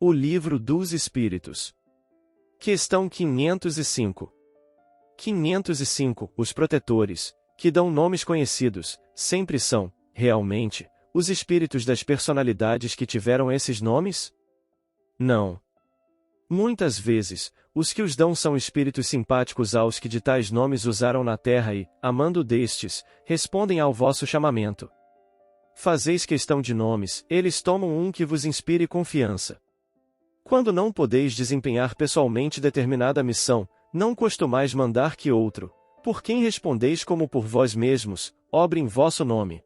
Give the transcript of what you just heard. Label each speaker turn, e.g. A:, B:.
A: O Livro dos Espíritos. Questão 505. 505. Os protetores, que dão nomes conhecidos, sempre são, realmente, os espíritos das personalidades que tiveram esses nomes? Não. Muitas vezes, os que os dão são espíritos simpáticos aos que de tais nomes usaram na terra e, amando destes, respondem ao vosso chamamento. Fazeis questão de nomes, eles tomam um que vos inspire confiança. Quando não podeis desempenhar pessoalmente determinada missão, não costumais mandar que outro, por quem respondeis como por vós mesmos, obre em vosso nome.